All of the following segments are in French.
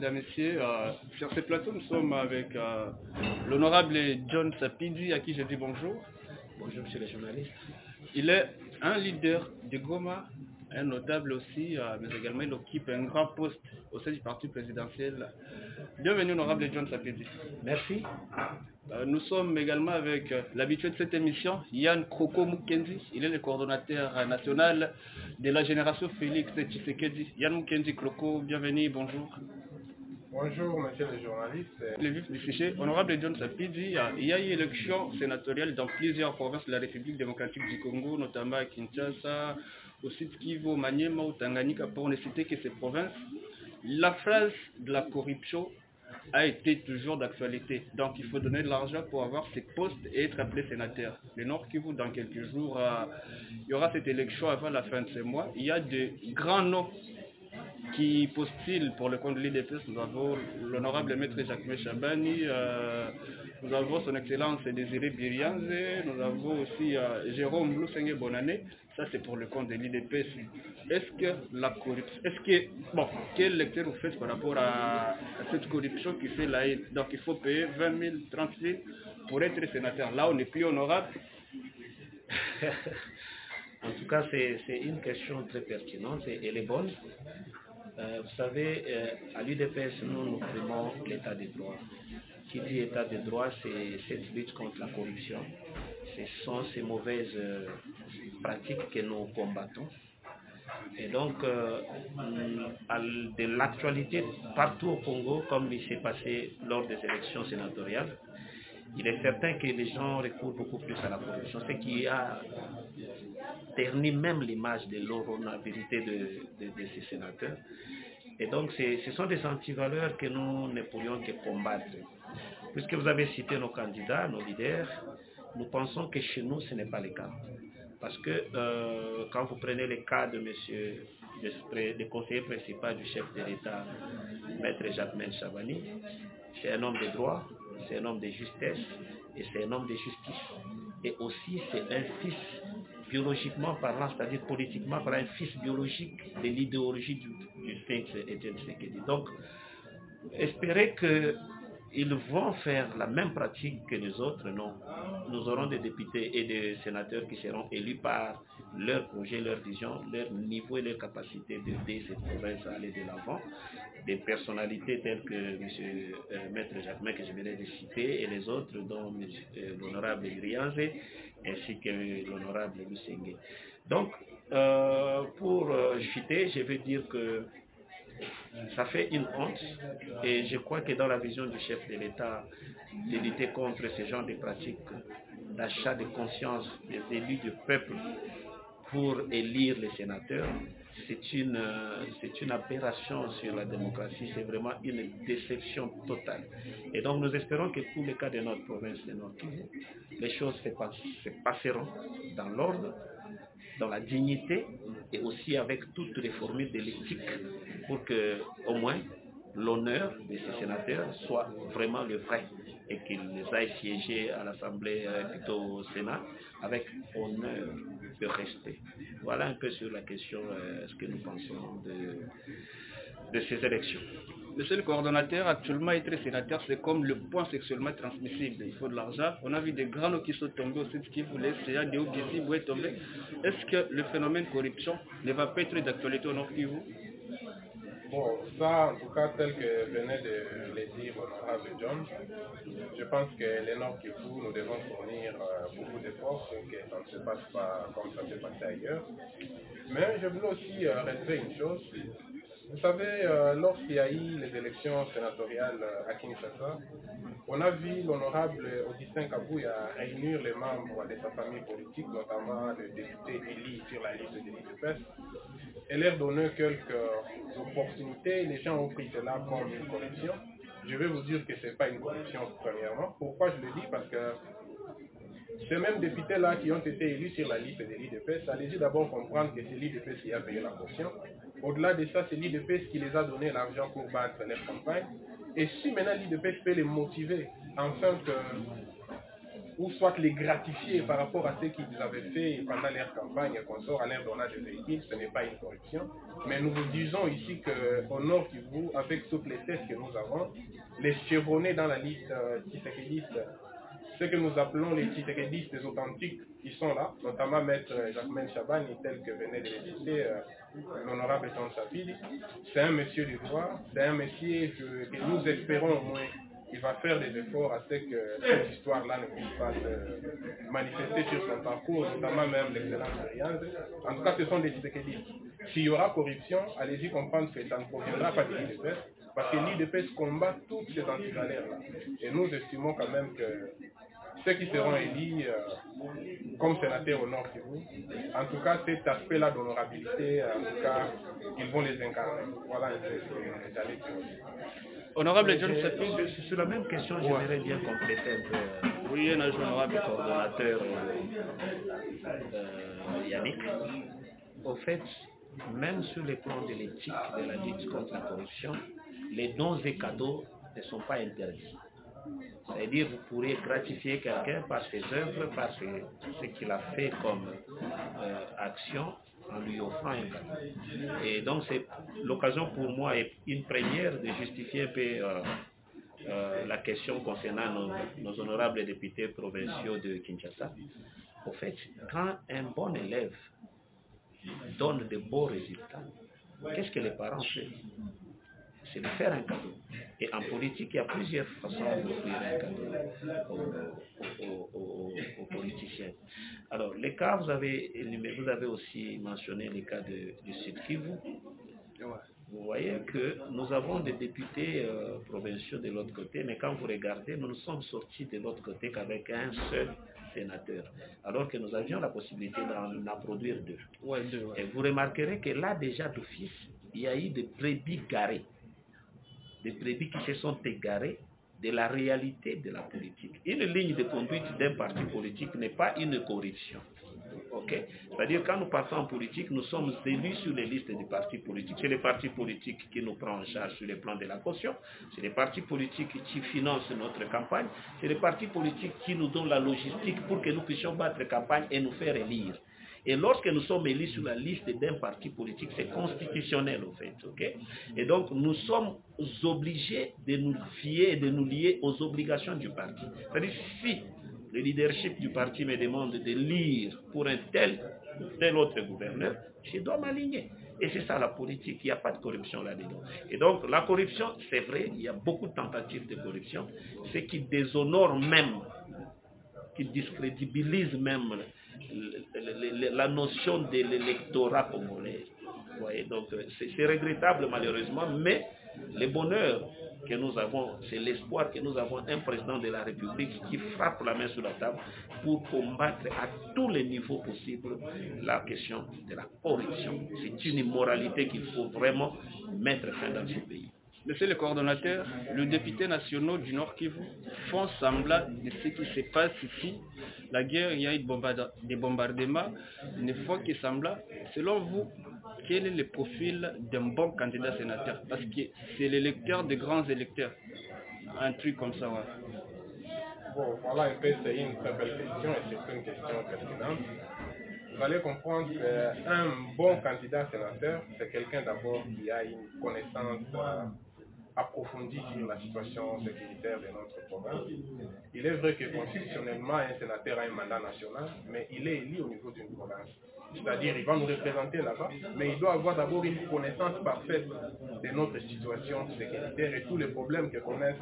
mesdames, messieurs. Sur ce plateau, nous sommes avec l'honorable John Sapidi, à qui je dis bonjour. Bonjour, monsieur le journaliste. Il est un leader de Goma, un notable aussi, mais également il occupe un grand poste au sein du parti présidentiel. Bienvenue, honorable John Sapidi. Merci. Nous sommes également avec l'habitué de cette émission, Yann Kroko Mukendi. Il est le coordonnateur national de la génération Félix Tshisekedi. Yann Mukendi Kroko, bienvenue, bonjour. Bonjour, monsieur le journaliste. Le vif du sujet, honorable John Sapidi, il y a eu élection sénatoriale dans plusieurs provinces de la République démocratique du Congo, notamment à Kinshasa, au Sud Kivu, Maniema ou Tanganyika, pour ne citer que ces provinces. La phrase de la corruption a été toujours d'actualité. Donc il faut donner de l'argent pour avoir ces postes et être appelé sénateur. Le Nord Kivu, dans quelques jours, il y aura cette élection avant la fin de ce mois. Il y a de grands noms qui postulent pour le compte de l'IDPS. Nous avons l'honorable maître Jacques Chabani, nous avons son excellence Désiré Birianze, nous avons aussi Jérôme Lusenge Bonane. Ça c'est pour le compte de l'IDPS. Est-ce que la corruption, quelle lecture vous faites par rapport à cette corruption qui fait la haine? Donc il faut payer 20 000, 30 000 pour être sénateur. Là on n'est plus honorable. En tout cas, c'est une question très pertinente et elle est bonne. Vous savez, à l'UDPS, nous primons l'état de droit. Qui dit état de droit, c'est cette lutte contre la corruption. Ce sont ces mauvaises pratiques que nous combattons. Et donc, de l'actualité partout au Congo, comme il s'est passé lors des élections sénatoriales, il est certain que les gens recourent beaucoup plus à la corruption, ce qui a terni même l'image de l'honorabilité de ces sénateurs. Et donc, ce sont des antivaleurs que nous ne pourrions que combattre. Puisque vous avez cité nos candidats, nos leaders, nous pensons que chez nous, ce n'est pas le cas. Parce que quand vous prenez le cas de monsieur, le conseiller principal du chef de l'État, maître Jacques Chabani, c'est un homme de droit, c'est un homme de justesse et c'est un homme de justice. Et aussi, c'est un fils biologiquement parlant, c'est-à-dire politiquement parlant, un fils biologique de l'idéologie du Sphinx Etienne Tshisekedi. Donc, espérer qu'ils vont faire la même pratique que les autres, non. Nous aurons des députés et des sénateurs qui seront élus par leur projet, leur vision, leur niveau et leur capacité d'aider cette province à aller de l'avant. Des personnalités telles que Maître Jacquemin, que je venais de citer, et les autres, dont l'honorable Irianze, ainsi que l'honorable Lusenge. Donc, pour chuter, je veux dire que ça fait une honte et je crois que dans la vision du chef de l'État de lutter contre ce genre de pratiques d'achat de conscience des élus du peuple pour élire les sénateurs, c'est une aberration sur la démocratie, c'est vraiment une déception totale. Et donc nous espérons que pour le cas de notre province de Nord Kivu, les choses se passeront dans l'ordre, dans la dignité et aussi avec toutes les formules de l'éthique pour que au moins l'honneur de ces sénateurs soit vraiment le vrai et qu'ils aillent siéger à l'Assemblée, plutôt au Sénat, avec honneur et respect. Voilà un peu sur la question, ce que nous pensons de ces élections. Monsieur le coordonnateur, actuellement être sénateur, c'est comme le point sexuellement transmissible. Il faut de l'argent. On a vu des grands noms qui sont tombés aussi, ce qui voulait, CA, des OBC, vous êtes tombé. Est-ce que le phénomène corruption ne va pas être d'actualité au Nord Kivu? Bon, ça, en tout cas, tel que venait de le dire l'honorable John, je pense que les Nord Kivu, nous devons fournir beaucoup d'efforts pour que ça ne se passe pas comme ça s'est passé ailleurs. Mais je voulais aussi relever une chose. Vous savez, lorsqu'il y a eu les élections sénatoriales à Kinshasa, on a vu l'honorable Augustin Kabouya réunir les membres de sa famille politique, notamment le député élu sur la liste de l'UDPS, et leur donner quelques opportunités. Les gens ont pris cela comme une corruption. Je vais vous dire que ce n'est pas une corruption, premièrement. Pourquoi je le dis? Parce que ces mêmes députés-là qui ont été élus sur la liste de l'IDPS, allez-y d'abord comprendre que c'est l'IDPS qui a payé la caution. Au-delà de ça, c'est l'IDPS qui les a donné l'argent pour battre leur campagne. Et si maintenant l'IDPS peut les motiver, afin que ou soit les gratifier par rapport à ce qu'ils avaient fait pendant leur campagne et qu'on sort à leur donnant des véhicules, ce n'est pas une corruption. Mais nous vous disons ici qu'au Nord Kivu, avec toutes les tests que nous avons, les chevronnés dans la liste tshisekidiste, ce que nous appelons les tshisekidistes authentiques, ils sont là, notamment Maître Jacquemain Chabani, tel que venait de le citer l'honorable John Sapidi. C'est un monsieur du droit, c'est un monsieur que nous espérons au moins il va faire des efforts à ce que cette histoire-là ne puisse pas se manifester sur son parcours, notamment même l'excellence Rianze. En tout cas, ce sont des tshisekidistes. S'il y aura corruption, allez-y comprendre que ça ne proviendra pas de l'IDPS, parce que l'IDPS combat toutes ces antivaleurs-là. Et nous estimons quand même que ceux qui seront élus comme sénateurs au Nord Kivu, en tout cas, cet aspect-là d'honorabilité, en tout cas, ils vont les incarner. Voilà un peu ce que j'allais dire. Honorable John Sapidi, sur la même question, j'aimerais bien compléter un peu oui, honorable le coordonnateur Yannick. Au fait, même sur le plan de l'éthique de la lutte contre la corruption, les dons et cadeaux ne sont pas interdits. C'est-à-dire vous pourrez gratifier quelqu'un par ses œuvres, par ce qu'il a fait comme action, en lui offrant un cadeau. Et donc c'est l'occasion pour moi et une première de justifier un peu la question concernant nos honorables députés provinciaux de Kinshasa. Au fait, quand un bon élève donne de beaux résultats, qu'est-ce que les parents font? C'est de faire un cadeau. Et en politique, il y a plusieurs façons d'offrir un cadeau aux politiciens. Alors, les cas, vous avez aussi mentionné les cas du Sud Kivu. Vous voyez que nous avons des députés provinciaux de l'autre côté, mais quand vous regardez, nous nous sommes sortis de l'autre côté qu'avec un seul sénateur, alors que nous avions la possibilité d'en produire deux. Et vous remarquerez que là, déjà d'office, il y a eu des brebis garées. Des brebis qui se sont égarées de la réalité de la politique. Une ligne de conduite d'un parti politique n'est pas une corruption. Okay? C'est-à-dire quand nous partons en politique, nous sommes élus sur les listes des partis politiques. C'est les partis politiques qui nous prennent en charge sur le plan de la caution, c'est les partis politiques qui financent notre campagne, c'est les partis politiques qui nous donnent la logistique pour que nous puissions battre campagne et nous faire élire. Et lorsque nous sommes élus sur la liste d'un parti politique, c'est constitutionnel au fait. Okay? Et donc nous sommes obligés de nous fier et de nous lier aux obligations du parti. C'est-à-dire si le leadership du parti me demande de lire pour un tel autre gouverneur, je dois m'aligner. Et c'est ça la politique, il n'y a pas de corruption là-dedans. Et donc la corruption, c'est vrai, il y a beaucoup de tentatives de corruption, ce qui déshonore même, qui discrédibilise même la notion de l'électorat congolais. Vous voyez, donc c'est regrettable malheureusement, mais le bonheur que nous avons, c'est l'espoir que nous avons un président de la République qui frappe la main sur la table pour combattre à tous les niveaux possibles la question de la corruption. C'est une immoralité qu'il faut vraiment mettre fin dans ce pays. Monsieur le coordonnateur, les députés nationaux du Nord Kivu font semblant de ce qui se passe ici. La guerre, il y a eu des bombardements, ils ne font que semblant. Selon vous, quel est le profil d'un bon candidat sénateur? Parce que c'est l'électeur des grands électeurs. Un truc comme ça, ouais. Bon, voilà un peu, c'est une très belle question et c'est une question pertinente. Vous allez comprendre qu'un bon candidat sénateur, c'est quelqu'un d'abord qui a une connaissance approfondie sur la situation sécuritaire de notre province. Il est vrai que constitutionnellement, un sénateur a un mandat national, mais il est élu au niveau d'une province. C'est-à-dire, il va nous représenter là-bas, mais il doit avoir d'abord une connaissance parfaite de notre situation sécuritaire et tous les problèmes que connaissent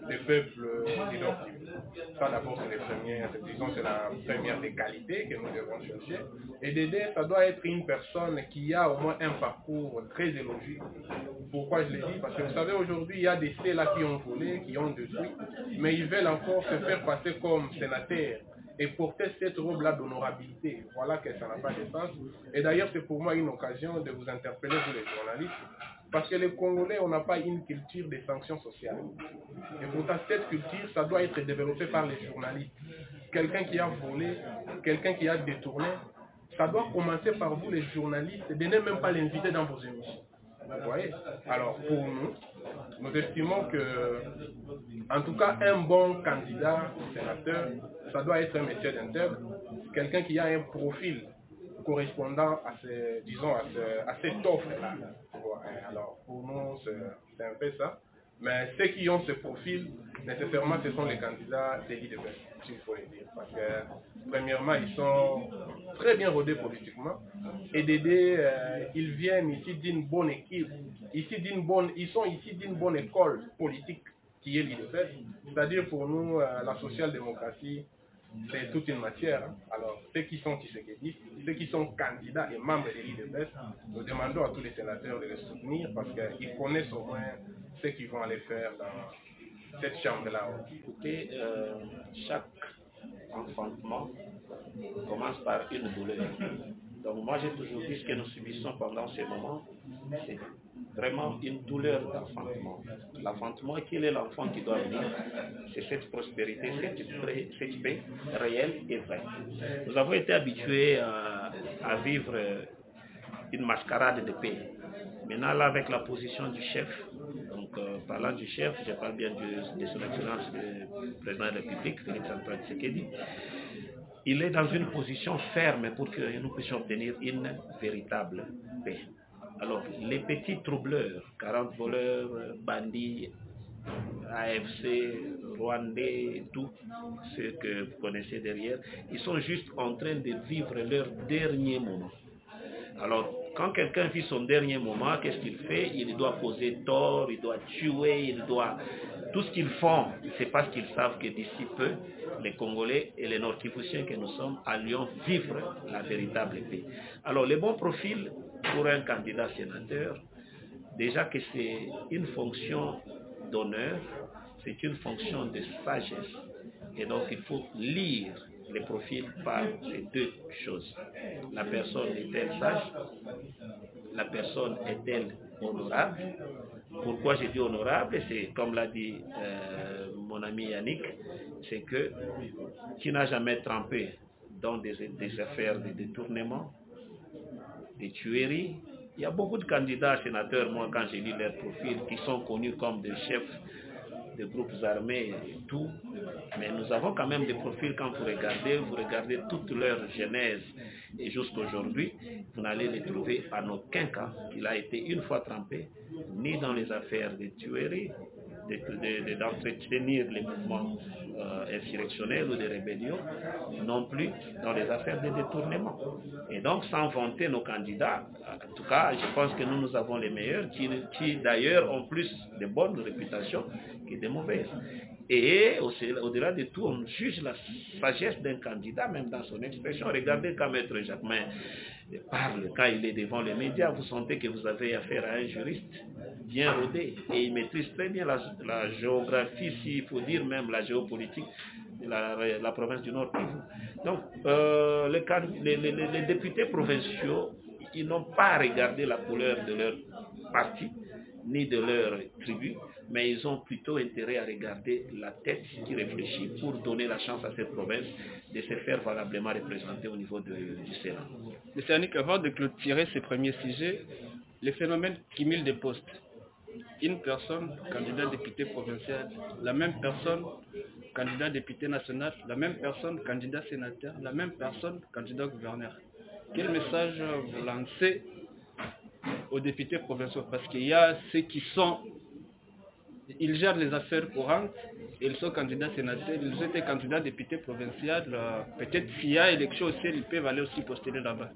les peuples du Nord. Ça, d'abord, c'est la première des qualités que nous devons chercher. Et d'aider, ça doit être une personne qui a au moins un parcours très élogieux. Pourquoi je le dis? Parce que vous savez, aujourd'hui, il y a des faits-là qui ont volé, qui ont détruit, mais ils veulent encore se faire passer comme sénateurs et porter cette robe-là d'honorabilité. Voilà que ça n'a pas de sens. Et d'ailleurs, c'est pour moi une occasion de vous interpeller, vous les journalistes, parce que les Congolais, on n'a pas une culture des sanctions sociales. Et pourtant, cette culture, ça doit être développé par les journalistes. Quelqu'un qui a volé, quelqu'un qui a détourné, ça doit commencer par vous, les journalistes, de ne même pas l'inviter dans vos émissions. Vous voyez? Alors, pour nous, Nous estimons que, en tout cas, un bon candidat sénateur, ça doit être un métier d'intègre, quelqu'un qui a un profil correspondant à cette offre-là. Alors, pour nous, c'est un peu ça. Mais ceux qui ont ce profil, nécessairement, ce sont les candidats d'élite de Best, s'il faut le dire. Parce que, premièrement, ils sont très bien rodés politiquement. Et Dédé, ils viennent ici d'une bonne équipe, ils sont ici d'une bonne école politique qui est l'IDPS. C'est-à-dire pour nous, la social-démocratie, c'est toute une matière. Alors, ceux qui sont Tshisekedi, ceux qui sont candidats et membres de l'IDPS, nous demandons à tous les sénateurs de les soutenir parce qu'ils connaissent au moins ce qu'ils vont aller faire dans cette chambre-là. Écoutez, chaque enfantement commence par une douleur. Donc moi j'ai toujours dit ce que nous subissons pendant ces moments, c'est vraiment une douleur d'enfantement. L'enfantement, quel est l'enfant qui doit venir? C'est cette prospérité, cette paix réelle et vraie. Nous avons été habitués à vivre une mascarade de paix. Maintenant là, avec la position du chef, donc parlant du chef, je parle bien de son excellence le président de la République, Félix Antoine Tshisekedi, il est dans une position ferme pour que nous puissions obtenir une véritable paix. Alors, les petits troubleurs, 40 voleurs, bandits, AFC, Rwandais, tout ce que vous connaissez derrière, ils sont juste en train de vivre leur dernier moment. Alors, quand quelqu'un vit son dernier moment, qu'est-ce qu'il fait? Il doit poser tort, il doit tuer, il doit... Tout ce qu'ils font, c'est parce qu'ils savent que d'ici peu, les Congolais et les Nord-Kivuiens que nous sommes allions vivre la véritable paix. Alors, le bon profil pour un candidat sénateur, déjà que c'est une fonction d'honneur, c'est une fonction de sagesse. Et donc, il faut lire les profils par ces deux choses. La personne est-elle sage? La personne est-elle honorable? Pourquoi j'ai dit honorable? C'est comme l'a dit mon ami Yannick, c'est que qui n'a jamais trempé dans des affaires de détournement, des tueries. Il y a beaucoup de candidats sénateurs, moi quand j'ai lu leur profil, qui sont connus comme des chefs de groupes armés et tout, mais nous avons quand même des profils, quand vous regardez toute leur genèse et jusqu'aujourd'hui, vous n'allez les trouver en aucun cas qu'il a été une fois trempé, ni dans les affaires de tuerie, d'entretenir les mouvements insurrectionnels ou de rébellion, non plus dans les affaires de détournement. Et donc, sans vanter nos candidats, en tout cas, je pense que nous avons les meilleurs, qui d'ailleurs ont plus de bonnes réputations que de mauvaises. Et au-delà de tout, on juge la sagesse d'un candidat, même dans son expression. Regardez quand Maître Jacquemin parle, quand il est devant les médias, vous sentez que vous avez affaire à un juriste bien rodé. Et il maîtrise très bien la géographie, s'il faut dire même la géopolitique de la province du Nord Kivu. Donc, les députés provinciaux, ils n'ont pas regardé la couleur de leur parti, ni de leur tribu, mais ils ont plutôt intérêt à regarder la tête qui réfléchit pour donner la chance à cette province de se faire valablement représenter au niveau du Sénat. M. Yannick, avant de clôturer ces premiers sujets, le phénomène cumul des postes. Une personne, candidat député provincial, la même personne, candidat député national, la même personne, candidat sénateur, la même personne, candidat gouverneur. Quel message vous lancez aux députés provinciaux? Parce qu'il y a ceux qui sont, ils gèrent les affaires courantes, ils sont candidats sénateurs, ils étaient candidats députés provinciaux, peut-être s'il y a élection aussi, ils peuvent aller aussi postuler là-bas.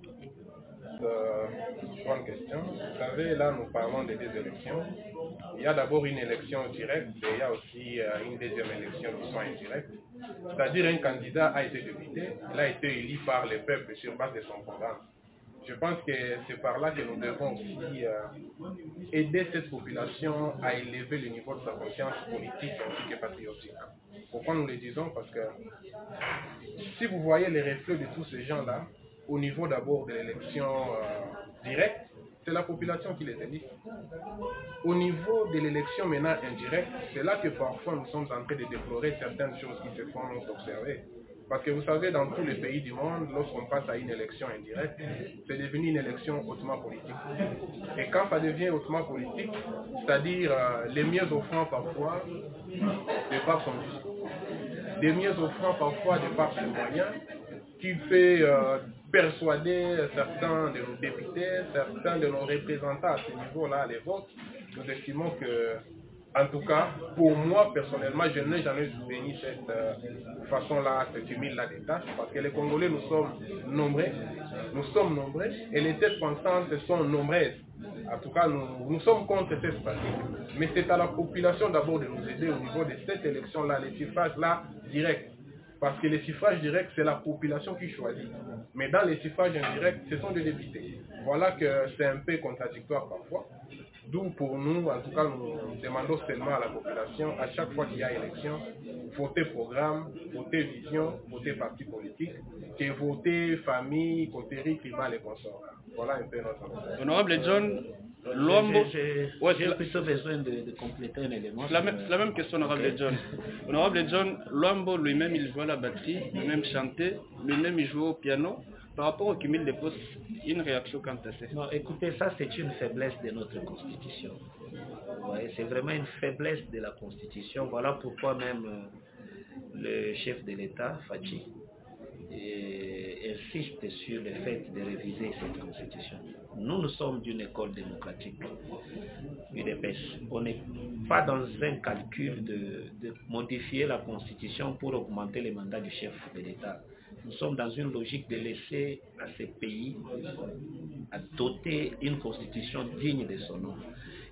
Bonne question. Vous savez, là, nous parlons des deux élections. Il y a d'abord une élection directe et il y a aussi une deuxième élection qui sont indirecte. C'est-à-dire un candidat a été député, il a été élu par le peuple sur base de son programme. Je pense que c'est par là que nous devons aussi aider cette population à élever le niveau de sa conscience politique ainsi que patriotique. Pourquoi nous le disons? Parce que si vous voyez les reflets de tous ces gens-là, au niveau d'abord de l'élection directe, c'est la population qui les élit. Au niveau de l'élection maintenant indirecte, c'est là que parfois nous sommes en train de déplorer certaines choses qui se font observer. Parce que vous savez, dans tous les pays du monde, lorsqu'on passe à une élection indirecte, c'est devenu une élection hautement politique. Et quand ça devient hautement politique, c'est-à-dire les mieux offrant parfois de par son discours, les mieux offrant parfois de par ses moyens, qui fait persuader certains de nos députés, certains de nos représentants à ce niveau-là à l'époque, nous estimons que, en tout cas, pour moi personnellement, je n'ai jamais soutenu cette façon-là, cette cumul-là des tâches, parce que les Congolais, nous sommes nombreux, et les têtes pensantes sont nombreuses. En tout cas, nous sommes contre cette pratique, mais c'est à la population d'abord de nous aider au niveau de cette élection-là, les suffrages-là directs. Parce que les suffrages directs, c'est la population qui choisit. Mais dans les suffrages indirects, ce sont des députés. Voilà que c'est un peu contradictoire parfois. D'où pour nous, en tout cas, nous demandons seulement à la population, à chaque fois qu'il y a élection, voter programme, voter vision, voter parti politique, que voter famille, coterie, climat et consorts. Voilà un peu notre message. Honorable John, Luambo, j'ai plutôt besoin de compléter un élément. la même question, Honorable John. Honorable John, Luambo lui-même il joue à la batterie, lui-même chantait, lui-même il joue au piano. Par rapport au cumul des postes, une réaction quant à ça? Non, écoutez, ça c'est une faiblesse de notre constitution. Vous voyez, c'est vraiment une faiblesse de la constitution. Voilà pourquoi même le chef de l'État, Fachi, insiste sur le fait de réviser cette constitution. Nous sommes d'une école démocratique, UDPS. On n'est pas dans un calcul de modifier la constitution pour augmenter les mandats du chef de l'État. Nous sommes dans une logique de laisser à ces pays à doter une constitution digne de son nom.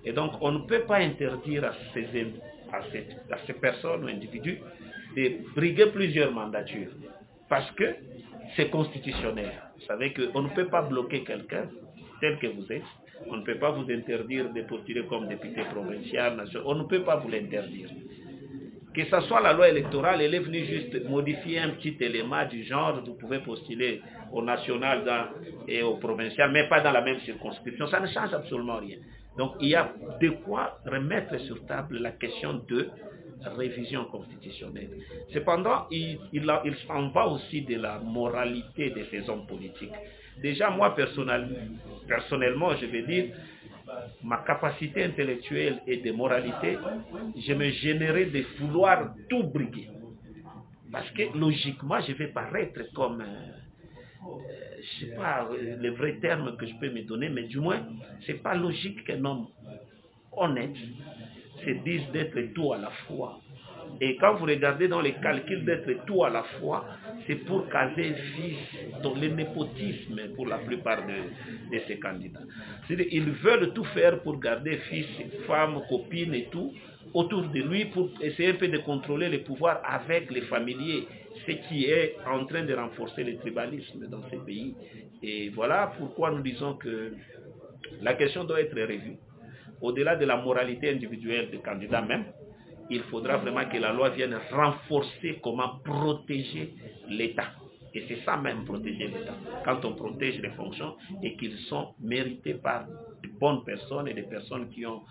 Et donc, on ne peut pas interdire à ces personnes ou individus de briguer plusieurs mandatures. Parce que c'est constitutionnel. Vous savez qu'on ne peut pas bloquer quelqu'un tel que vous êtes. On ne peut pas vous interdire de postuler comme député provincial, national. On ne peut pas vous l'interdire. Que ce soit la loi électorale, elle est venue juste modifier un petit élément du genre, vous pouvez postuler au national et au provincial, mais pas dans la même circonscription. Ça ne change absolument rien. Donc il y a de quoi remettre sur table la question de révision constitutionnelle. Cependant, il s'en va aussi de la moralité de ces hommes politiques. Déjà, moi, personnellement, je vais dire, ma capacité intellectuelle et de moralité, je me gênerais de vouloir tout briguer. Parce que, logiquement, je vais paraître comme, je ne sais pas le vrai terme que je peux me donner, mais du moins, ce n'est pas logique qu'un homme honnête se dise d'être tout à la fois. Et quand vous regardez dans les calculs d'être tout à la fois, c'est pour caser fils dans le népotisme pour la plupart de ces candidats. C'est-à-dire ils veulent tout faire pour garder fils, femmes, copines et tout autour de lui pour essayer un peu de contrôler le pouvoir avec les familiers, ce qui est en train de renforcer le tribalisme dans ces pays. Et voilà pourquoi nous disons que la question doit être revue. Au-delà de la moralité individuelle des candidats même, il faudra vraiment que la loi vienne renforcer comment protéger l'État. Et c'est ça même, protéger l'État. Quand on protège les fonctions et qu'ils sont mérités par de bonnes personnes et des personnes qui ont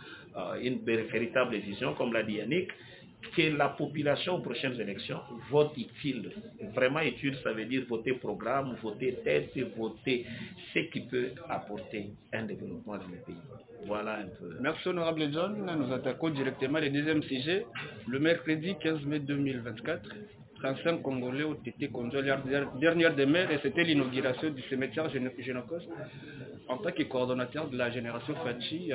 une véritable vision, comme l'a dit Yannick, que la population aux prochaines élections vote utile. Vraiment utile, ça veut dire voter programme, voter tête, voter ce qui peut apporter un développement dans le pays. Voilà un peu. Merci honorable John. Nous attaquons directement le deuxième sujet. Le mercredi 15 mai 2024, 35 Congolais ont été conduits à leur dernière demeure et c'était l'inauguration du cimetière Génocos. En tant que coordonnateur de la génération Fachi,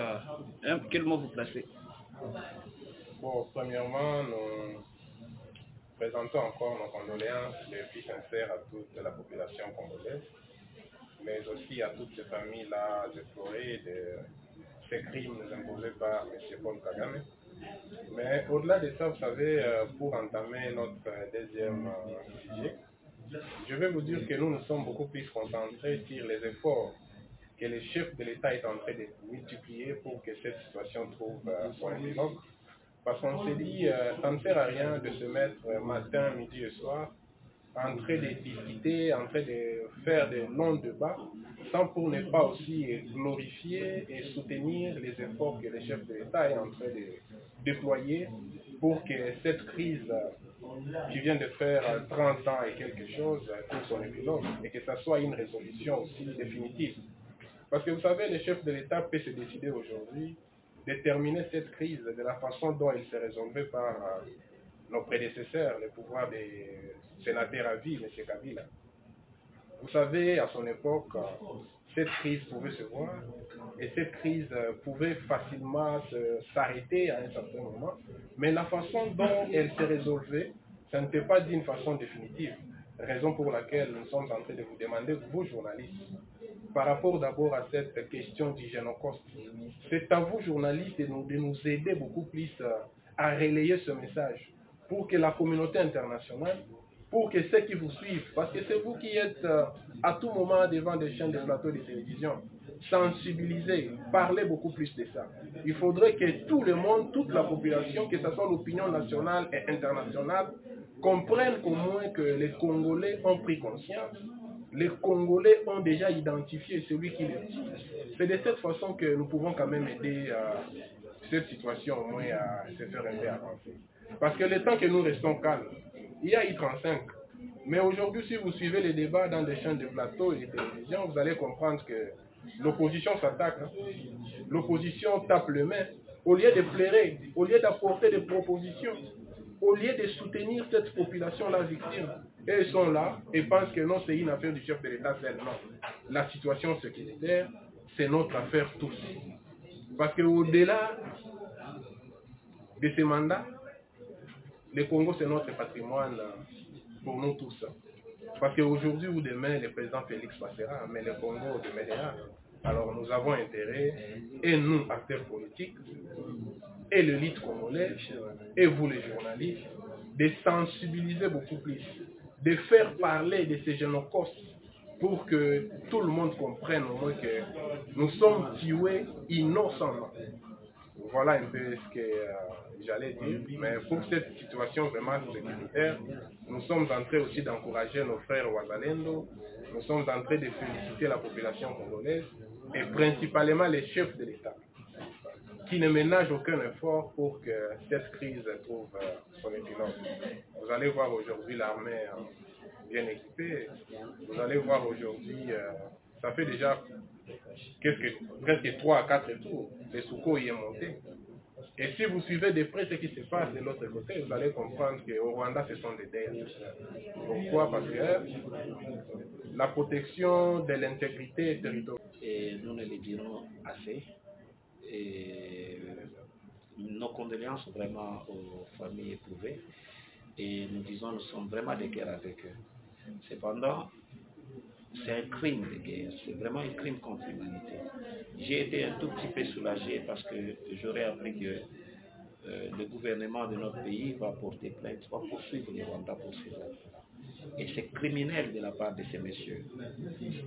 quel mot vous placez? Bon, premièrement, nous présentons encore nos condoléances les plus sincères à toute la population congolaise, mais aussi à toutes ces familles-là déplorées de ces crimes imposés par M. Paul Kagame. Mais au-delà de ça, vous savez, pour entamer notre deuxième sujet, je vais vous dire que nous sommes beaucoup plus concentrés sur les efforts que le chef de l'État est en train de multiplier pour que cette situation trouve son épilogue. Parce qu'on s'est dit, ça ne sert à rien de se mettre matin, midi et soir en train de discuter, en train de faire des longs débats, sans pour ne pas aussi glorifier et soutenir les efforts que le chef de l'État est en train de déployer pour que cette crise qui vient de faire 30 ans et quelque chose pour son épilogue, et que ça soit une résolution aussi définitive. Parce que vous savez, le chef de l'État peut se décider aujourd'hui de terminer cette crise de la façon dont elle s'est résolvée par nos prédécesseurs, le pouvoir des sénateurs à vie, M. Kabila. Vous savez, à son époque, cette crise pouvait se voir et cette crise pouvait facilement s'arrêter à un certain moment, mais la façon dont elle s'est résolvée, ça n'était pas d'une façon définitive. Raison pour laquelle nous sommes en train de vous demander, vous journalistes, par rapport d'abord à cette question du génocide, c'est à vous journalistes de nous aider beaucoup plus à relayer ce message pour que la communauté internationale, pour que ceux qui vous suivent, parce que c'est vous qui êtes à tout moment devant des chaînes de plateaux de télévision, sensibiliser, parler beaucoup plus de ça. Il faudrait que tout le monde, toute la population, que ce soit l'opinion nationale et internationale, comprennent qu'au moins que les Congolais ont pris conscience, les Congolais ont déjà identifié celui qui les dit. C'est de cette façon que nous pouvons quand même aider cette situation au moins à se faire un peu avancer. Parce que le temps que nous restons calmes, il y a I-35. Mais aujourd'hui, si vous suivez les débats dans des chaînes de plateau et de télévision, vous allez comprendre que l'opposition s'attaque. L'opposition tape les mains. Au lieu de plairer, au lieu d'apporter des propositions, au lieu de soutenir cette population-là victime, et ils sont là et pensent que non, c'est une affaire du chef de l'État seulement. La situation sécuritaire, c'est notre affaire tous. Parce qu'au-delà de ces mandats, le Congo, c'est notre patrimoine pour nous tous. Parce qu'aujourd'hui ou demain, le président Félix passera, mais le Congo demeurera. Alors nous avons intérêt, et nous, acteurs politiques, et l'élite congolaise, et vous les journalistes, de sensibiliser beaucoup plus, de faire parler de ces génocides pour que tout le monde comprenne au moins que nous sommes tués innocemment. Voilà un peu ce que j'allais dire. Mais pour cette situation vraiment sécuritaire, nous sommes en train aussi d'encourager nos frères Ouazalendo, nous sommes en train de féliciter la population congolaise et principalement les chefs de l'État qui ne ménagent aucun effort pour que cette crise trouve son épilogue. Vous allez voir aujourd'hui l'armée bien équipée, vous allez voir aujourd'hui, ça fait déjà presque 3 à 4 tours, le Sukhoi y est monté. Et si vous suivez de près ce qui se passe de l'autre côté, vous allez comprendre qu'au Rwanda, ce sont des terres. Pourquoi? Parce que la protection de l'intégrité territoriale. Et nous ne le dirons assez. Et nos condoléances vraiment aux familles éprouvées. Et nous disons, nous sommes vraiment de guerre avec eux. Cependant, c'est un crime de guerre, c'est vraiment un crime contre l'humanité. J'ai été un tout petit peu soulagé parce que j'aurais appris que le gouvernement de notre pays va porter plainte, va poursuivre les Rwandais pour ces actes-là. Et c'est criminel de la part de ces messieurs.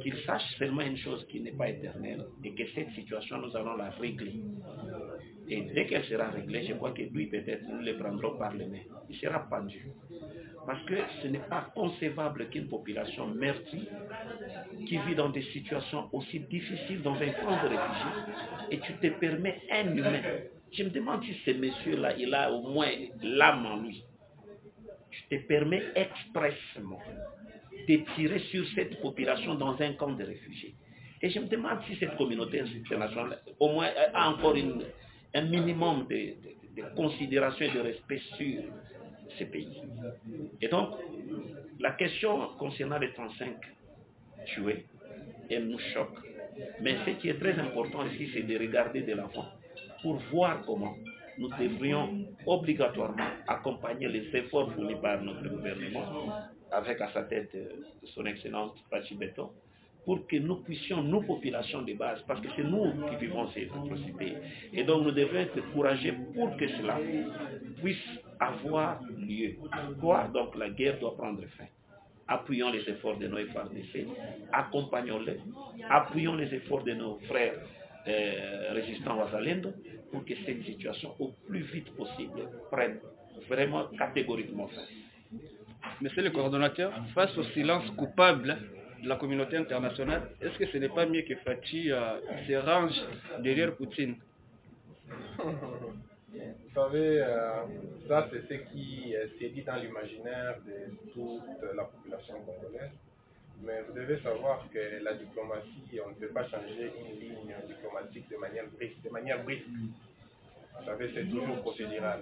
Qu'ils sachent seulement une chose qui n'est pas éternelle et que cette situation, nous allons la régler. Et dès qu'elle sera réglée, je crois que lui, peut-être, nous le prendrons par les mains. Il sera pendu. Parce que ce n'est pas concevable qu'une population meurtrie, qui vit dans des situations aussi difficiles dans un camp de réfugiés, et tu te permets un humain. Je me demande si ce monsieur-là, il a au moins l'âme en lui. Tu te permets expressément de tirer sur cette population dans un camp de réfugiés. Et je me demande si cette communauté internationale, au moins, a encore un minimum de considération et de respect sur ces pays. Et donc, la question concernant les 35 tués, elle nous choque. Mais ce qui est très important ici, c'est de regarder de l'avant pour voir comment nous devrions obligatoirement accompagner les efforts fournis par notre gouvernement, avec à sa tête son excellence Fachi Beton, pour que nous puissions, nous, populations de base, parce que c'est nous qui vivons ces atrocités, et donc nous devons être courageux pour que cela puisse avoir lieu. Quoi? Donc la guerre doit prendre fin. Appuyons les efforts de nos FARDC, accompagnons-les, appuyons les efforts de nos frères résistants Ouazalendo pour que cette situation au plus vite possible prenne vraiment catégoriquement fin. Monsieur le coordonnateur, face au silence coupable de la communauté internationale, est-ce que ce n'est pas mieux que Fachi se range derrière Poutine? Vous savez, ça c'est ce qui qui s'est dit dans l'imaginaire de toute la population congolaise. Mais vous devez savoir que la diplomatie, on ne peut pas changer une ligne diplomatique de manière brusque. Vous savez, c'est toujours procédural.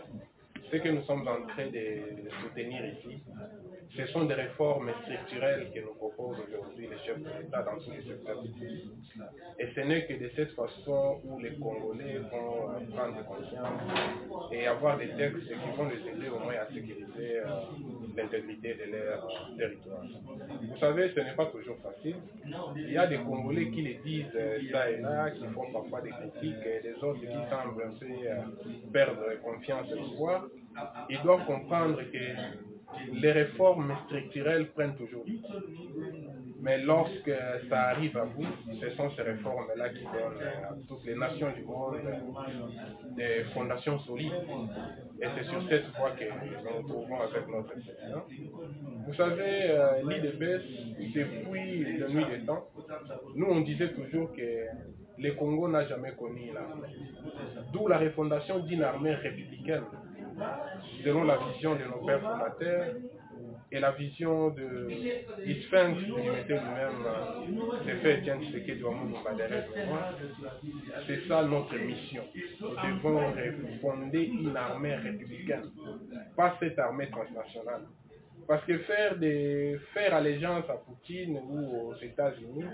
Ce que nous sommes en train de soutenir ici, ce sont des réformes structurelles que nous proposent aujourd'hui les chefs de l'État dans tous les secteurs. Et ce n'est que de cette façon où les Congolais vont prendre conscience et avoir des textes qui vont les aider au moins à sécuriser l'intégrité de leur territoire. Vous savez, ce n'est pas toujours facile. Il y a des Congolais qui les disent ça et là, qui font parfois des critiques, et des autres qui semblent un peu perdre confiance et pouvoir. Ils doivent comprendre que les réformes structurelles prennent toujours du temps. Mais lorsque ça arrive à vous, ce sont ces réformes-là qui donnent à toutes les nations du monde des fondations solides. Et c'est sur cette voie que nous nous trouvons avec notre président. Vous savez, l'IDPS, depuis la nuit des temps, nous on disait toujours que le Congo n'a jamais connu l'armée. D'où la refondation d'une armée républicaine, selon la vision de nos pères fondateurs et la vision du sphinx de l'unité lui-même, de fait Etienne Tshisekedi Tshilombo derrière moi. C'est ça notre mission. Nous devons refonder une armée républicaine, pas cette armée transnationale. Parce que faire allégeance à Poutine ou aux États-Unis,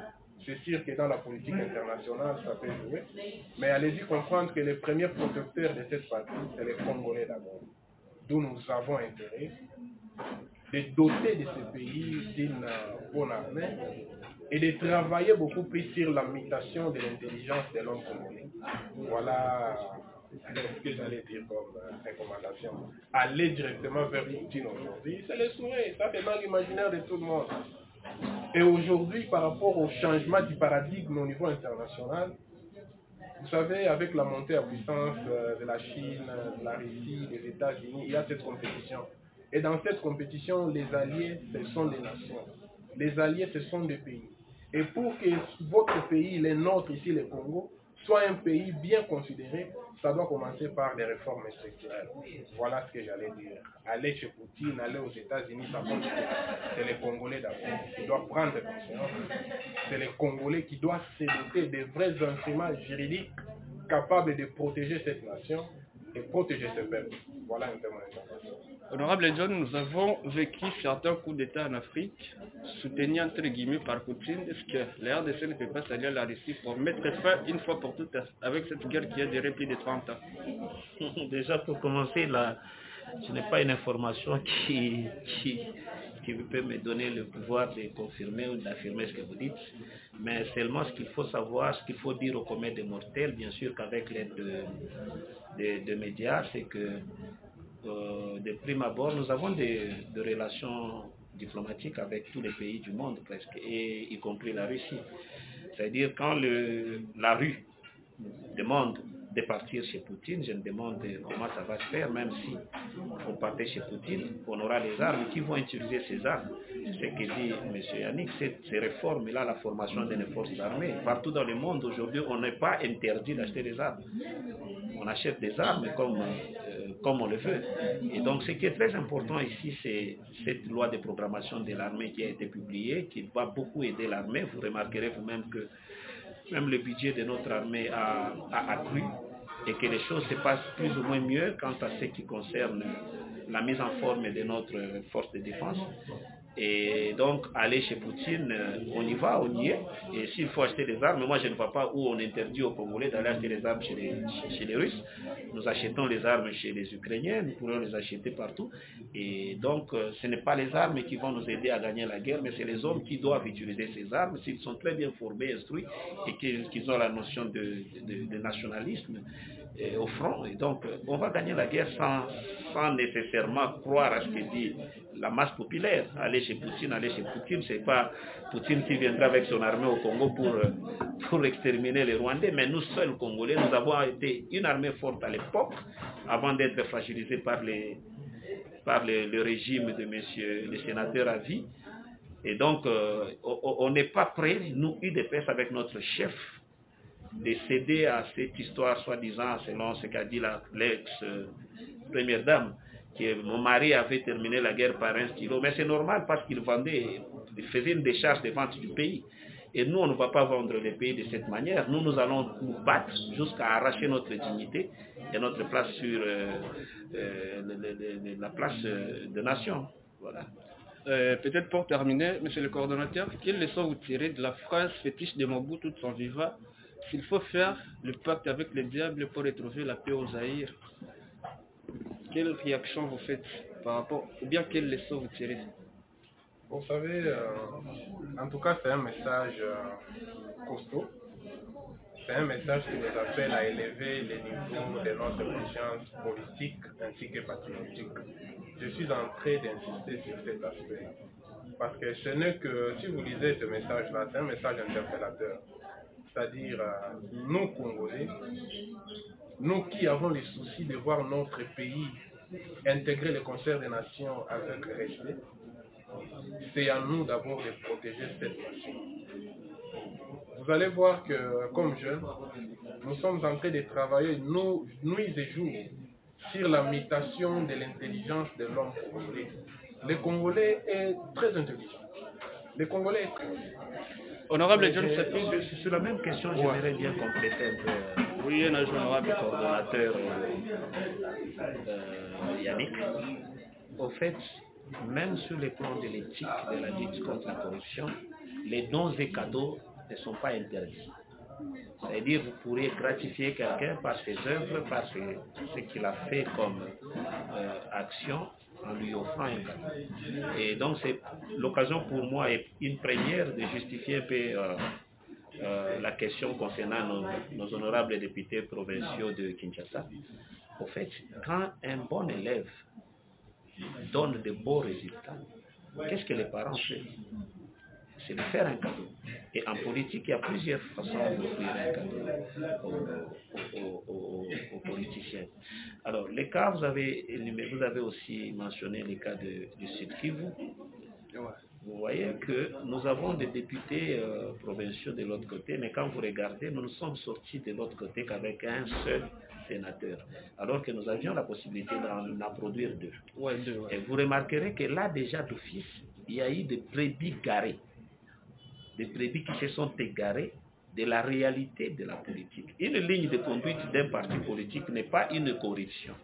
c'est sûr que dans la politique internationale, ça peut jouer. Mais allez-y comprendre que les premiers protecteurs de cette patrie, c'est les Congolais d'abord. D'où nous avons intérêt de doter de ces pays d'une bonne armée et de travailler beaucoup plus sur la mutation de l'intelligence de l'homme congolais. Voilà ce que j'allais dire comme recommandation. Aller directement vers Poutine aujourd'hui, c'est le souhait, ça c'est dans l'imaginaire de tout le monde. Et aujourd'hui, par rapport au changement du paradigme au niveau international, vous savez, avec la montée en puissance de la Chine, de la Russie, des États-Unis, il y a cette compétition. Et dans cette compétition, les alliés, ce sont des nations. Les alliés, ce sont des pays. Et pour que votre pays, le nôtre ici, le Congo, soit un pays bien considéré, ça doit commencer par des réformes structurelles. Voilà ce que j'allais dire. Aller chez Poutine, aller aux États-Unis, ça compte. C'est les Congolais d'abord qui doivent prendre conscience. C'est les Congolais qui doivent se doter de vrais instruments juridiques capables de protéger cette nation et protéger ce peuple. Voilà un peu mon intervention. Honorable John, nous avons vécu certains coups d'État en Afrique, soutenus entre guillemets par Poutine. Est-ce que la RDC ne peut pas s'allier à la Russie pour mettre fin une fois pour toutes avec cette guerre qui a duré plus de 30 ans? Déjà, pour commencer, là, ce n'est pas une information qui peut me donner le pouvoir de confirmer ou d'affirmer ce que vous dites, mais seulement ce qu'il faut savoir, ce qu'il faut dire au commun des mortels, bien sûr qu'avec l'aide de médias, c'est que de prime abord, nous avons des relations diplomatiques avec tous les pays du monde presque, et y compris la Russie. C'est-à-dire quand la rue demande de partir chez Poutine, je me demande comment ça va se faire, même si on partait chez Poutine, on aura des armes, qui vont utiliser ces armes. Ce que dit M. Yannick, ces réformes-là, la formation de nos forces armées. Partout dans le monde, aujourd'hui, on n'est pas interdit d'acheter des armes. On achète des armes comme on le veut. Et donc, ce qui est très important ici, c'est cette loi de programmation de l'armée qui a été publiée, qui va beaucoup aider l'armée. Vous remarquerez vous-même que même le budget de notre armée a accru et que les choses se passent plus ou moins mieux quant à ce qui concerne la mise en forme de notre force de défense. Et donc, aller chez Poutine, on y va, on y est. Et s'il faut acheter des armes, moi je ne vois pas où on interdit aux Congolais d'aller acheter des armes chez les Russes. Nous achetons les armes chez les Ukrainiens, nous pourrons les acheter partout. Et donc, ce n'est pas les armes qui vont nous aider à gagner la guerre, mais c'est les hommes qui doivent utiliser ces armes, s'ils sont très bien formés, instruits, et qu'ils ont la notion de nationalisme au front. Et donc, on va gagner la guerre sans nécessairement croire à ce que dit la masse populaire. Aller chez Poutine, c'est pas Poutine qui viendra avec son armée au Congo pour exterminer les Rwandais, mais nous seuls Congolais, nous avons été une armée forte à l'époque, avant d'être fragilisés par le régime de le sénateur à vie. Et donc, on n'est pas prêt, nous, UDPS, avec notre chef, de céder à cette histoire, soi-disant, selon ce qu'a dit l'ex-première dame, que mon mari avait terminé la guerre par 1 stylo, mais c'est normal parce qu'il faisait une décharge de vente du pays. Et nous, on ne va pas vendre le pays de cette manière. Nous allons nous battre jusqu'à arracher notre dignité et notre place sur la place de nation. Voilà. Peut-être pour terminer, monsieur le coordonnateur, quelle leçon vous tirez de la phrase fétiche de Mobutu tout son vivant, s'il faut faire le pacte avec le diable pour retrouver la paix au Zaïre? Quelle réaction vous faites par rapport, ou bien quelle leçon vous tirez? Vous savez, en tout cas, c'est un message costaud. C'est un message qui nous appelle à élever les niveaux de notre conscience politique ainsi que patriotique. Je suis en train d'insister sur cet aspect. Parce que ce n'est que, si vous lisez ce message-là, c'est un message interpellateur. C'est-à-dire, nous, Congolais, nous qui avons les soucis de voir notre pays intégrer le concert des nations avec respect, c'est à nous d'abord de protéger cette nation. Vous allez voir que, comme jeunes, nous sommes en train de travailler nuit et jour sur la mutation de l'intelligence de l'homme congolais. Le Congolais est très intelligent. Le Congolais est très intelligent. Honorable John Sappi, sur la même question, j'aimerais bien compléter un peu oui, honorable le coordonnateur Yannick. Au fait, même sur le plan de l'éthique de la lutte contre la corruption, les dons et cadeaux ne sont pas interdits. C'est-à-dire vous pourrez gratifier quelqu'un par ses œuvres, par ce qu'il a fait comme action, en lui offrant un cadeau. Et donc c'est l'occasion pour moi et une première de justifier un peu la question concernant nos honorables députés provinciaux de Kinshasa. Au fait, quand un bon élève donne de beaux résultats, qu'est-ce que les parents font? C'est de faire un cadeau. Et en politique, il y a plusieurs façons d'offrir un cadeau aux politiciens. Alors, les cas, vous avez aussi mentionné les cas du Sud Kivu. Vous voyez que nous avons des députés provinciaux de l'autre côté, mais quand vous regardez, nous nous sommes sortis de l'autre côté qu'avec un seul sénateur, alors que nous avions la possibilité d'en produire deux. Et vous remarquerez que là, déjà d'office, il y a eu des brebis garées. Des brebis qui se sont égarées de la réalité de la politique. Une ligne de conduite d'un parti politique n'est pas une corruption.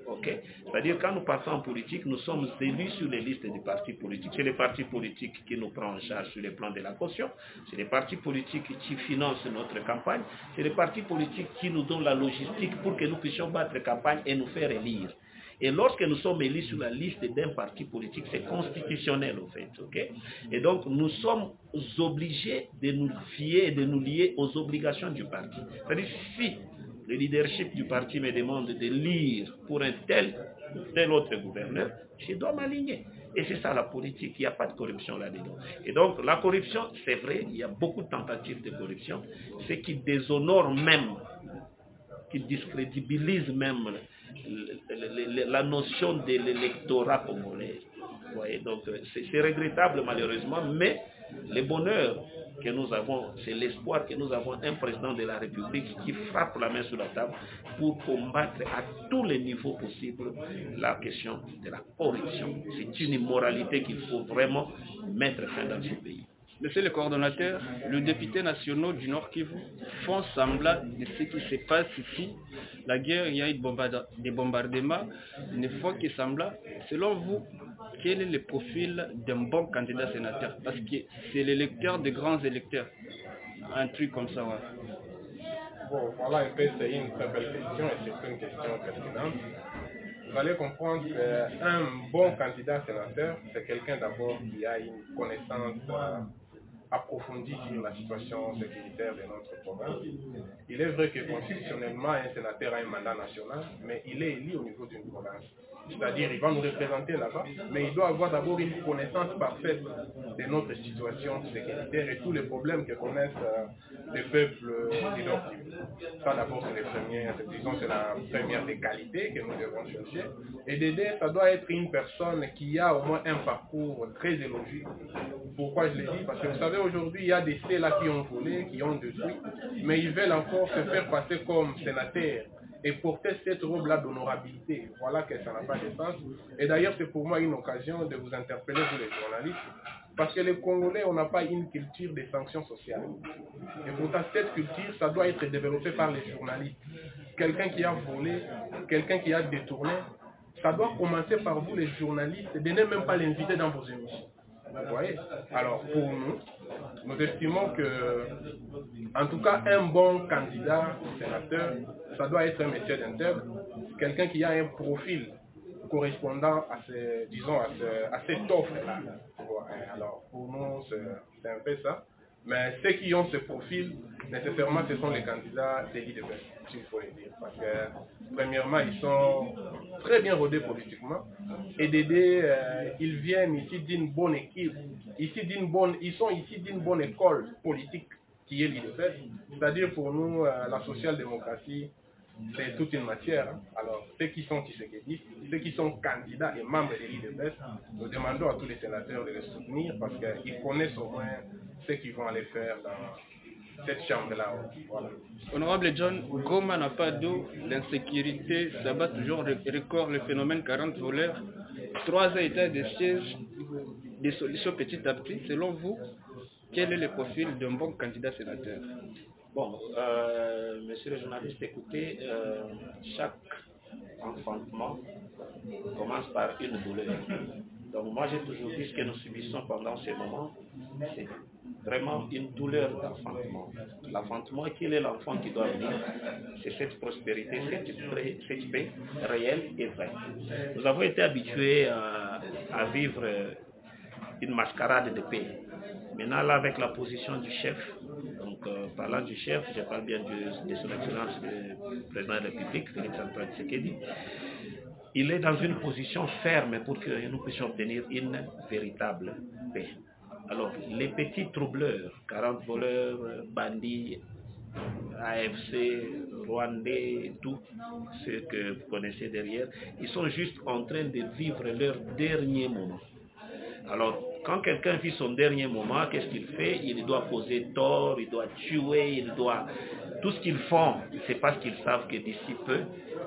Okay? C'est-à-dire quand nous partons en politique, nous sommes élus sur les listes des partis politiques. C'est les partis politiques qui nous prennent en charge sur le plan de la caution, c'est les partis politiques qui financent notre campagne, c'est les partis politiques qui nous donnent la logistique pour que nous puissions battre campagne et nous faire élire. Et lorsque nous sommes élus sur la liste d'un parti politique, c'est constitutionnel au fait. Okay? Et donc nous sommes obligés de nous fier et de nous lier aux obligations du parti. C'est-à-dire si le leadership du parti me demande de lire pour un tel autre gouverneur, je dois m'aligner. Et c'est ça la politique, il n'y a pas de corruption là-dedans. Et donc la corruption, c'est vrai, il y a beaucoup de tentatives de corruption, ce qui déshonore même, qui discrédibilise même la notion de l'électorat congolais. Vous voyez, donc c'est regrettable malheureusement, mais le bonheur que nous avons, c'est l'espoir que nous avons un président de la République qui frappe la main sur la table pour combattre à tous les niveaux possibles la question de la corruption. C'est une immoralité qu'il faut vraiment mettre fin dans ce pays. Monsieur le coordonnateur, les députés nationaux du Nord Kivu font semblant de ce qui se passe ici. La guerre, il y a eu des bombardements, ils ne font que semblant. Selon vous, quel est le profil d'un bon candidat sénateur? Parce que c'est l'électeur des grands électeurs. Un truc comme ça, ouais. Bon, voilà un peu, c'est une très belle question et c'est une question pertinente. Vous allez comprendre qu'un bon candidat sénateur, c'est quelqu'un d'abord qui a une connaissance approfondie sur la situation sécuritaire de notre province. Il est vrai que constitutionnellement, un sénateur a un mandat national, mais il est élu au niveau d'une province. C'est-à-dire, il va nous représenter là-bas, mais il doit avoir d'abord une connaissance parfaite de notre situation sécuritaire et tous les problèmes que connaissent les peuples du Nord. Ça d'abord, c'est la première des qualités que nous devons chercher. Et d'aider, ça doit être une personne qui a au moins un parcours très élogieux. Pourquoi je le dis? Parce que vous savez, aujourd'hui, il y a des faits là qui ont volé, qui ont détruit, mais ils veulent encore se faire passer comme sénateurs. et porter cette robe-là d'honorabilité. Voilà que ça n'a pas de sens. Et d'ailleurs, c'est pour moi une occasion de vous interpeller, vous les journalistes, parce que les Congolais, on n'a pas une culture des sanctions sociales. Et pourtant, cette culture, ça doit être développé par les journalistes. Quelqu'un qui a volé, quelqu'un qui a détourné, ça doit commencer par vous, les journalistes, de ne même pas l'inviter dans vos émissions. Vous voyez? Alors, pour nous, nous estimons que, en tout cas, un bon candidat sénateur, ça doit être un métier d'intègre, quelqu'un qui a un profil correspondant à cette offre-là. Alors, pour nous, c'est un peu ça. Mais ceux qui ont ce profil, nécessairement, ce sont les candidats de l'IDPS, s'il faut le dire. Parce que, premièrement, ils sont très bien rodés politiquement. Et Dédé, ils viennent ici d'une bonne équipe, ils sont ici d'une bonne école politique qui est l'IDPS. C'est-à-dire, pour nous, la social-démocratie, c'est toute une matière. Alors, ceux qui sont Tshisekedi, ceux qui sont candidats et membres de l'IDPS, nous demandons à tous les sénateurs de les soutenir parce qu'ils connaissent au moins ce qu'ils vont aller faire dans cette chambre-là. Voilà. Honorable John, Goma n'a pas d'eau, l'insécurité s'abat toujours record, le phénomène 40 voleurs, 3 états de siège, des solutions petit à petit. Selon vous, quel est le profil d'un bon candidat sénateur? Bon, monsieur le journaliste, écoutez, chaque enfantement commence par une douleur. Donc moi j'ai toujours dit ce que nous subissons pendant ces moments, c'est vraiment une douleur d'enfantement. L'enfantement, quel est l'enfant qui doit venir? C'est cette prospérité, cette paix réelle et vraie. Nous avons été habitués à vivre une mascarade de paix. Maintenant, là, avec la position du chef, donc parlant du chef, je parle bien de son excellence le président de la République, Félix-Antoine Tshisekedi, il est dans une position ferme pour que nous puissions obtenir une véritable paix. Alors, les petits troubleurs, 40 voleurs, bandits, AFC, Rwandais, tout ce que vous connaissez derrière, ils sont juste en train de vivre leur dernier moment. Alors, quand quelqu'un vit son dernier moment, qu'est-ce qu'il fait? Il doit causer tort, il doit tuer, il doit... Tout ce qu'ils font, c'est parce qu'ils savent que d'ici peu,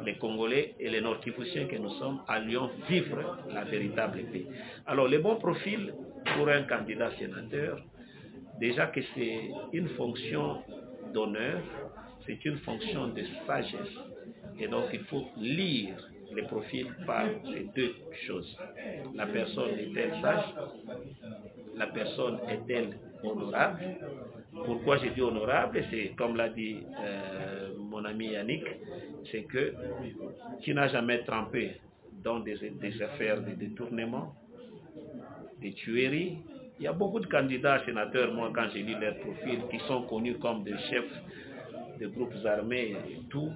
les Congolais et les Nord-Kivusiens que nous sommes allions vivre la véritable paix. Alors, le bon profil pour un candidat sénateur, déjà que c'est une fonction d'honneur, c'est une fonction de sagesse. Et donc, il faut lire les profils par ces deux choses. La personne est-elle sage? La personne est-elle honorable? Pourquoi j'ai dit honorable? C'est comme l'a dit mon ami Yannick, c'est que tu n'as jamais trempé dans des affaires de détournement, des tueries. Il y a beaucoup de candidats sénateurs, moi quand j'ai lu leur profil, qui sont connus comme des chefs de groupes armés et tout,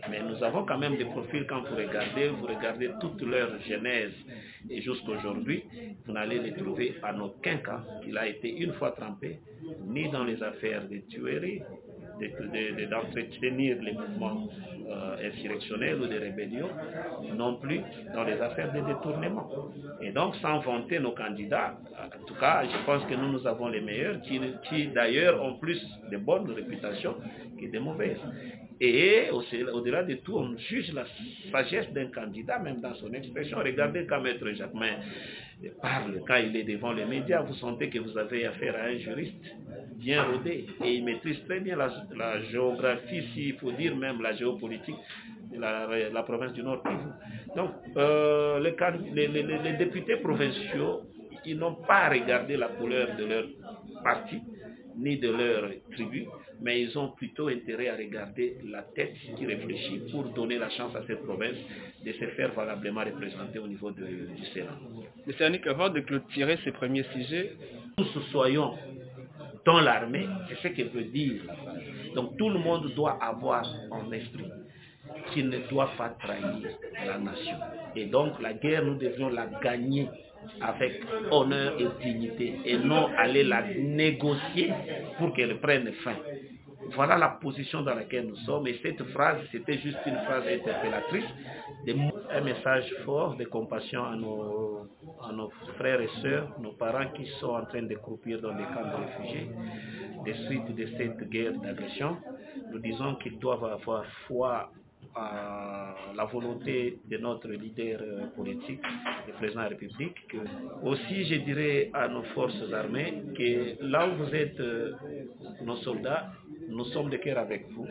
mais nous avons quand même des profils, quand vous regardez toute leur genèse et jusqu'aujourd'hui, vous n'allez les trouver en aucun cas qu'il a été une fois trempé, ni dans les affaires de tuerie, d'entretenir les mouvements insurrectionnels ou de rébellion, non plus dans les affaires de détournement. Et donc, sans vanter nos candidats, en tout cas, je pense que nous avons les meilleurs, qui d'ailleurs ont plus de bonnes réputations que de mauvaises. Et au-delà de tout, on juge la sagesse d'un candidat, même dans son expression. Regardez quand Maître Jacquemin parle, quand il est devant les médias, vous sentez que vous avez affaire à un juriste bien rodé, et il maîtrise très bien la géographie, s'il faut dire même la géopolitique de la province du Nord Kivu. Donc, les députés provinciaux, ils n'ont pas regardé la couleur de leur parti, ni de leur tribu, mais ils ont plutôt intérêt à regarder la tête qui réfléchit pour donner la chance à cette province de se faire valablement représenter au niveau du Sénat. Monsieur Yannick, avant de clôturer ces premiers sujets, nous soyons dans l'armée, c'est ce que veut dire la phrase. Donc tout le monde doit avoir en esprit qu'il ne doit pas trahir la nation. Et donc la guerre, nous devions la gagner avec honneur et dignité et non aller la négocier pour qu'elle prenne fin. Voilà la position dans laquelle nous sommes, et cette phrase, c'était juste une phrase interpellatrice, un message fort de compassion à nos frères et sœurs, nos parents qui sont en train de croupir dans les camps de réfugiés, des suites de cette guerre d'agression. Nous disons qu'ils doivent avoir foi à la volonté de notre leader politique, le président de la République. Aussi, je dirais à nos forces armées que là où vous êtes, nos soldats, nous sommes de cœur avec vous.